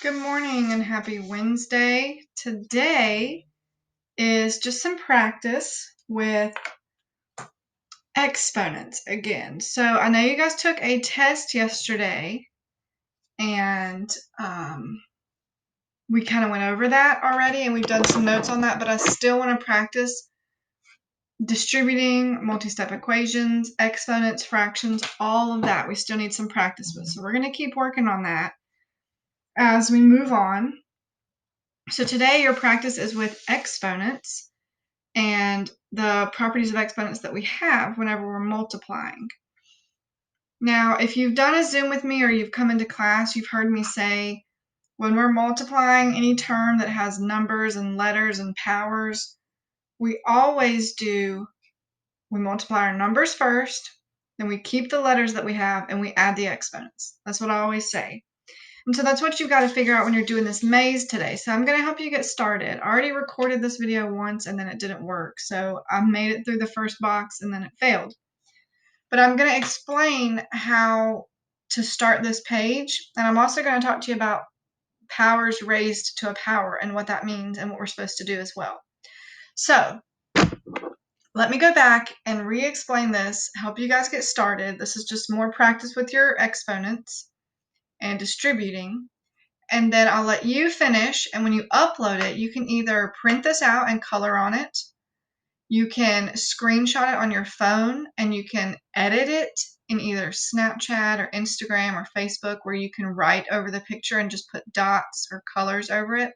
Good morning and happy Wednesday. Today is just some practice with exponents again. So I know you guys took a test yesterday and we kind of went over that already and we've done some notes on that, but I still want to practice distributing, multi-step equations, exponents, fractions, all of that. We still need some practice with. So we're going to keep working on that as we move on. So today your practice is with exponents and the properties of exponents that we have whenever we're multiplying. Now, if you've done a Zoom with me or you've come into class, you've heard me say when we're multiplying any term that has numbers and letters and powers, we multiply our numbers first, then we keep the letters that we have and we add the exponents. That's what I always say. And so that's what you've got to figure out when you're doing this maze today. So I'm going to help you get started. I already recorded this video once and then it didn't work. So I made it through the first box and then it failed. But I'm going to explain how to start this page. And I'm also going to talk to you about powers raised to a power and what that means and what we're supposed to do as well. So let me go back and re-explain this, help you guys get started. This is just more practice with your exponents and distributing. And then I'll let you finish, and when you upload it, you can either print this out and color on it, you can screenshot it on your phone, and you can edit it in either Snapchat or Instagram or Facebook where you can write over the picture and just put dots or colors over it.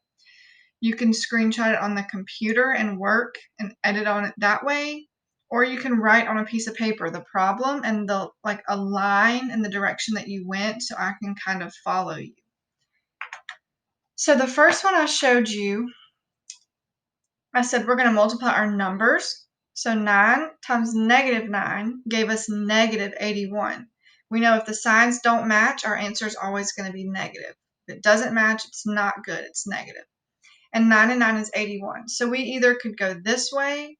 You can screenshot it on the computer and work and edit on it that way, or you can write on a piece of paper the problem and a line in the direction that you went so I can kind of follow you. So the first one I showed you, I said we're going to multiply our numbers. So 9 times negative 9 gave us negative 81. We know if the signs don't match, our answer is always going to be negative. If it doesn't match, it's not good, it's negative. And 9 and 9 is 81. So we either could go this way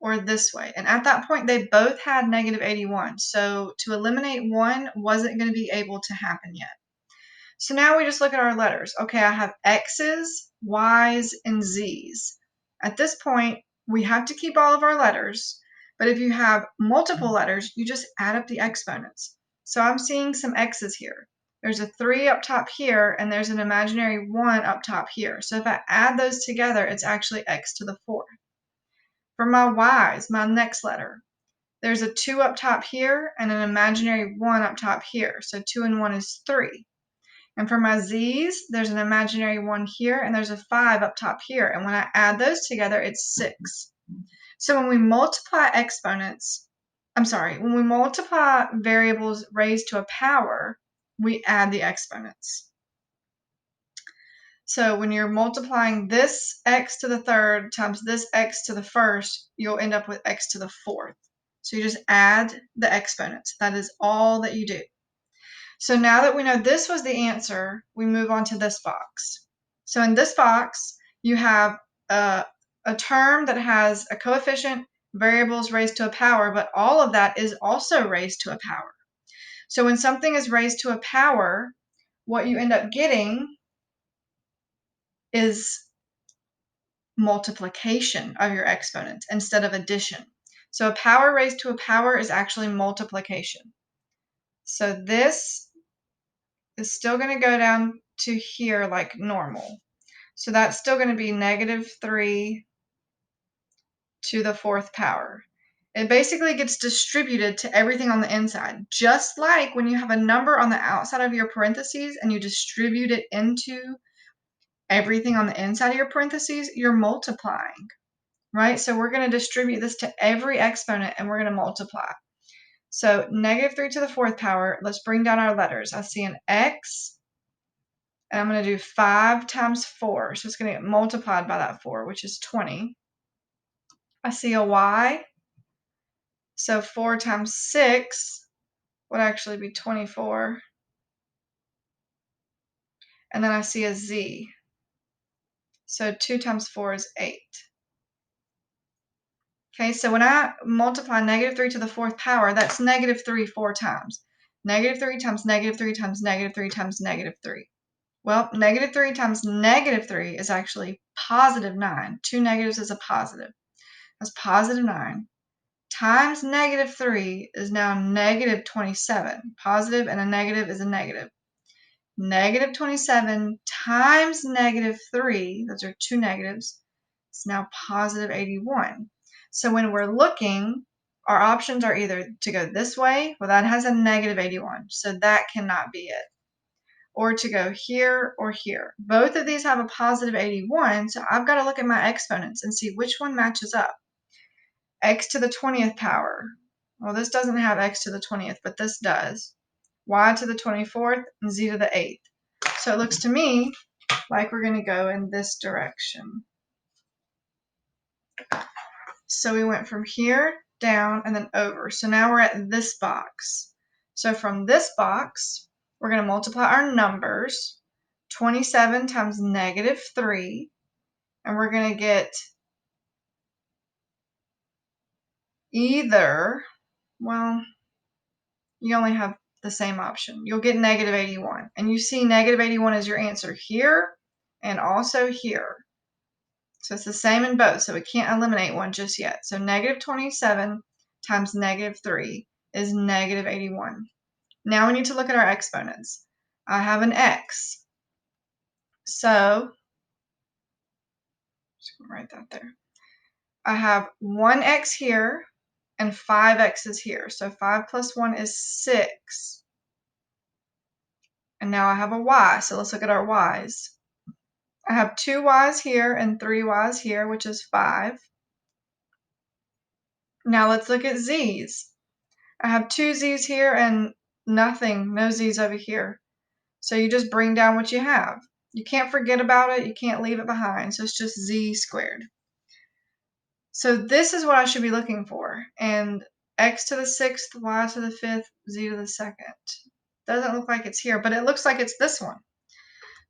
or this way. And at that point, they both had negative 81. So to eliminate one wasn't going to be able to happen yet. So now we just look at our letters. Okay, I have X's, Y's, and Z's. At this point, we have to keep all of our letters, but if you have multiple letters, you just add up the exponents. So I'm seeing some X's here. There's a 3 up top here, and there's an imaginary 1 up top here. So if I add those together, it's actually X to the 4th. For my Y's, my next letter, there's a 2 up top here and an imaginary 1 up top here. So 2 and 1 is 3. And for my Z's, there's an imaginary 1 here, and there's a 5 up top here. And when I add those together, it's 6. So when we multiply when we multiply variables raised to a power, we add the exponents. So when you're multiplying this x to the 3rd times this x to the 1st, you'll end up with x to the 4th. So you just add the exponents. That is all that you do. So now that we know this was the answer, we move on to this box. So in this box, you have a term that has a coefficient, variables raised to a power, but all of that is also raised to a power. So when something is raised to a power, what you end up getting is multiplication of your exponents instead of addition. So a power raised to a power is actually multiplication. So this is still going to go down to here like normal. So that's still going to be negative 3 to the 4th power. It basically gets distributed to everything on the inside, just like when you have a number on the outside of your parentheses and you distribute it into everything on the inside of your parentheses, you're multiplying, right? So we're going to distribute this to every exponent and we're going to multiply. So negative 3 to the 4th power, let's bring down our letters. I see an X, and I'm going to do 5 times 4. So it's going to get multiplied by that 4, which is 20. I see a Y. So 4 times 6 would actually be 24. And then I see a Z. So 2 times 4 is 8. Okay, so when I multiply negative 3 to the 4th power, that's negative 3 4 times. Negative 3 times negative 3 times negative 3 times negative 3. Well, -3 times -3 is actually +9. 2 negatives is a positive. That's +9 times -3 is now -27. Positive and a negative is a negative. -27 times -3, those are two negatives, it's now +81. So when we're looking, our options are either to go this way, well, that has a -81, so that cannot be it, or to go here or here. Both of these have a +81, so I've got to look at my exponents and see which one matches up. X to the 20th power. Well, this doesn't have x to the 20th, but this does. Y to the 24th and z to the 8th. So it looks to me like we're going to go in this direction. So we went from here, down, and then over. So now we're at this box. So from this box, we're going to multiply our numbers. 27 times -3. And we're going to get either, well, you only have the same option. You'll get -81. And you see -81 is your answer here and also here. So it's the same in both, so we can't eliminate one just yet. So -27 times -3 is -81. Now we need to look at our exponents. I have an x. So, just gonna write that there. I have 1x here and 5x's here. So 5 plus 1 is 6. And now I have a y, so let's look at our y's. I have 2 y's here and 3 y's here, which is 5. Now let's look at z's. I have 2 z's here and nothing, no z's over here. So you just bring down what you have. You can't forget about it, you can't leave it behind, so it's just z squared. So this is what I should be looking for, and x to the 6th, y to the 5th, z to the 2nd. Doesn't look like it's here, but it looks like it's this one.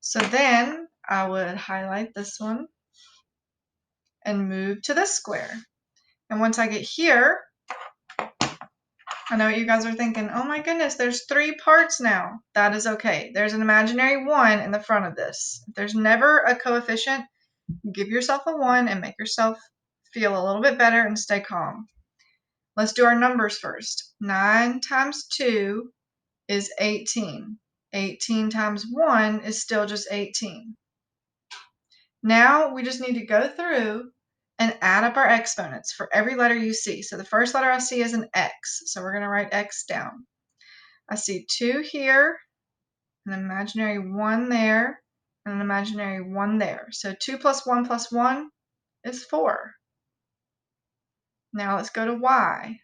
So then I would highlight this one and move to this square. And once I get here, I know what you guys are thinking, oh my goodness, there's 3 parts now. That is okay. There's an imaginary 1 in the front of this. If there's never a coefficient, give yourself a 1 and make yourself feel a little bit better and stay calm. Let's do our numbers first. 9 times 2 is 18. 18 times 1 is still just 18. Now we just need to go through and add up our exponents for every letter you see. So the first letter I see is an x, so we're going to write x down. I see 2 here, an imaginary 1 there, and an imaginary 1 there. So 2 plus 1 is 4. Now let's go to y.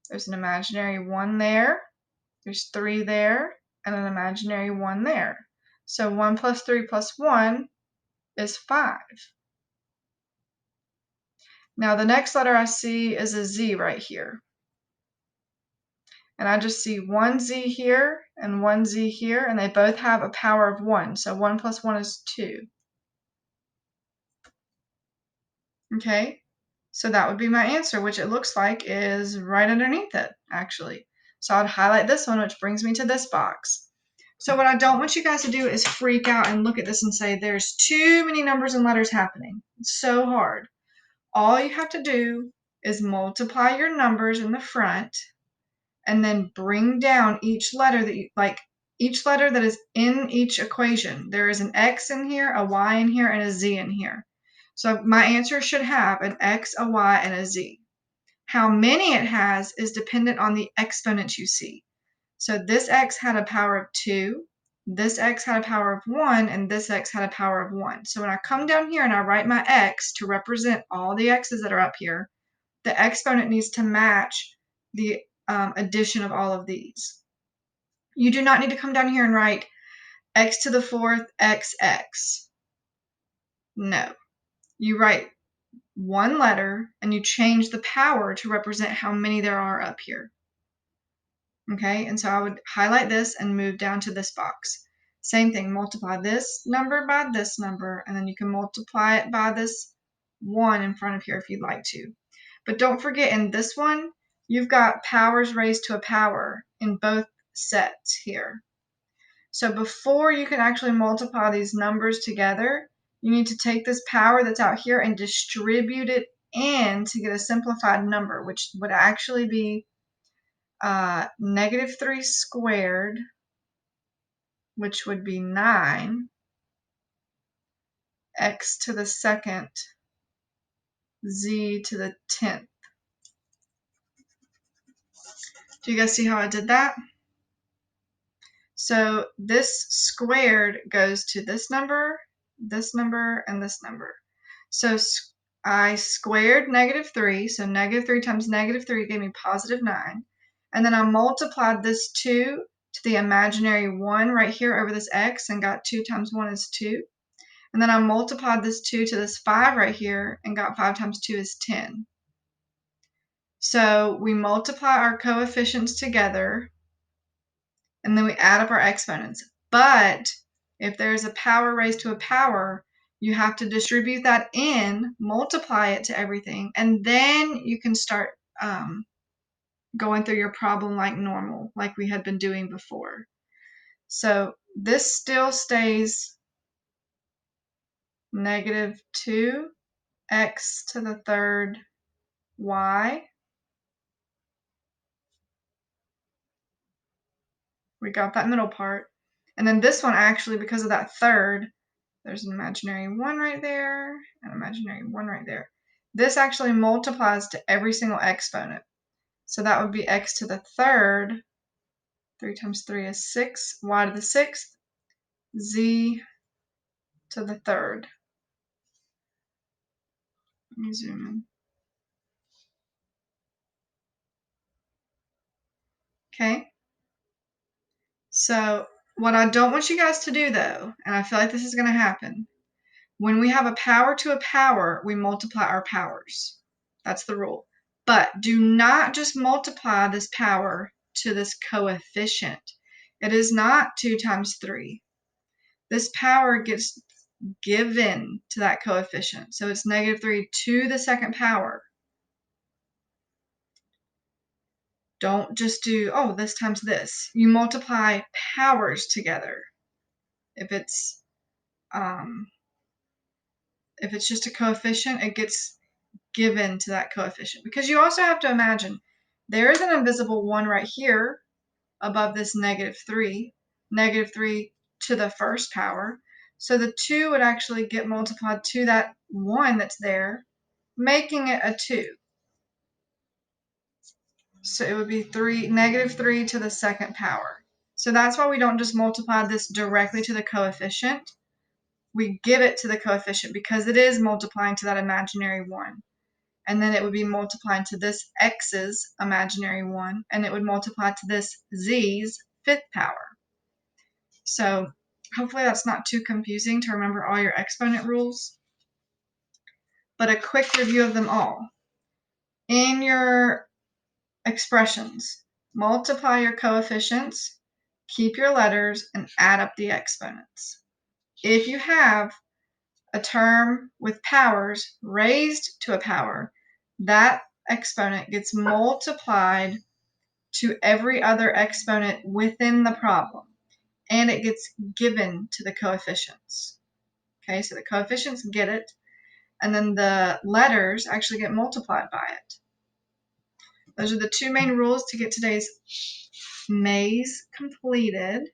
There's an imaginary 1 there, there's 3 there, and an imaginary 1 there. So 1 plus 3 plus 1 is 5. Now the next letter I see is a z right here. And I just see 1 z here and 1 z here, and they both have a power of 1. So 1 plus 1 is 2. Okay, so that would be my answer, which it looks like is right underneath it, actually. So I'd highlight this one, which brings me to this box. So what I don't want you guys to do is freak out and look at this and say, there's too many numbers and letters happening. It's so hard. All you have to do is multiply your numbers in the front and then bring down each letter that you like, each letter that is in each equation. There is an x in here, a y in here, and a z in here. So my answer should have an x, a y, and a z. How many it has is dependent on the exponents you see. So this x had a power of 2, this x had a power of 1, and this x had a power of 1. So when I come down here and I write my x to represent all the x's that are up here, the exponent needs to match the addition of all of these. You do not need to come down here and write x to the 4th xx. No. You write one letter and you change the power to represent how many there are up here. Okay, and so I would highlight this and move down to this box. Same thing, multiply this number by this number, and then you can multiply it by this 1 in front of here if you'd like to. But don't forget, in this one, you've got powers raised to a power in both sets here. So before you can actually multiply these numbers together, you need to take this power that's out here and distribute it in to get a simplified number, which would actually be -3 squared, which would be 9, x to the second, z to the 10th. Do you guys see how I did that? So this squared goes to this number, and this number. So I squared -3, so -3 times -3 gave me +9. And then I multiplied this 2 to the imaginary 1 right here over this x and got 2 times 1 is 2. And then I multiplied this 2 to this 5 right here and got 5 times 2 is 10. So we multiply our coefficients together, and then we add up our exponents. But if there's a power raised to a power, you have to distribute that in, multiply it to everything, and then you can start going through your problem like normal, like we had been doing before. So this still stays -2 x to the third y. We got that middle part. And then this one, actually, because of that third, there's an imaginary 1 right there, an imaginary 1 right there. This actually multiplies to every single exponent. So that would be x to the third. 3 times 3 is 6. Y to the sixth. Z to the third. Let me zoom in. Okay. So what I don't want you guys to do, though, and I feel like this is going to happen, when we have a power to a power, we multiply our powers. That's the rule. But do not just multiply this power to this coefficient. It is not 2 times 3. This power gets given to that coefficient. So it's -3 to the second power. Don't just do, oh, this times this. You multiply powers together. If it's just a coefficient, it gets given to that coefficient. Because you also have to imagine there is an invisible 1 right here above this -3, -3 to the first power. So the 2 would actually get multiplied to that 1 that's there, making it a 2. So it would be -3 to the second power. So that's why we don't just multiply this directly to the coefficient. We give it to the coefficient because it is multiplying to that imaginary 1. And then it would be multiplying to this x's imaginary 1, and it would multiply to this z's fifth power. So hopefully that's not too confusing to remember all your exponent rules. But a quick review of them all. In your expressions, multiply your coefficients, keep your letters, and add up the exponents. If you have a term with powers raised to a power, that exponent gets multiplied to every other exponent within the problem, and it gets given to the coefficients. Okay, so the coefficients get it, and then the letters actually get multiplied by it. Those are the two main rules to get today's maze completed.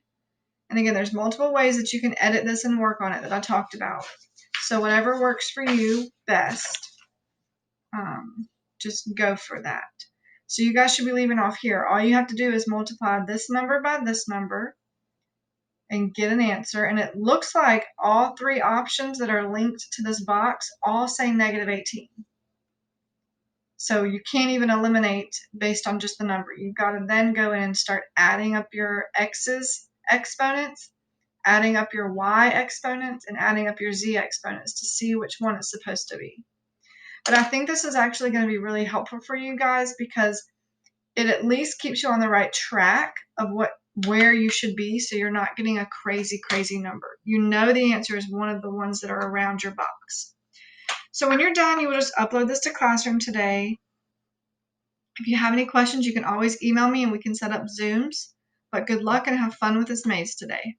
And again, there's multiple ways that you can edit this and work on it that I talked about. So whatever works for you best, just go for that. So you guys should be leaving off here. All you have to do is multiply this number by this number and get an answer. And it looks like all three options that are linked to this box all say -18. So you can't even eliminate based on just the number. You've got to then go in and start adding up your x's exponents, adding up your y exponents, and adding up your z exponents to see which one it's supposed to be. But I think this is actually going to be really helpful for you guys because it at least keeps you on the right track of where you should be, so you're not getting a crazy number. You know the answer is one of the ones that are around your box. So when you're done, you will just upload this to Classroom today. If you have any questions, you can always email me and we can set up Zooms. But good luck and have fun with this maze today.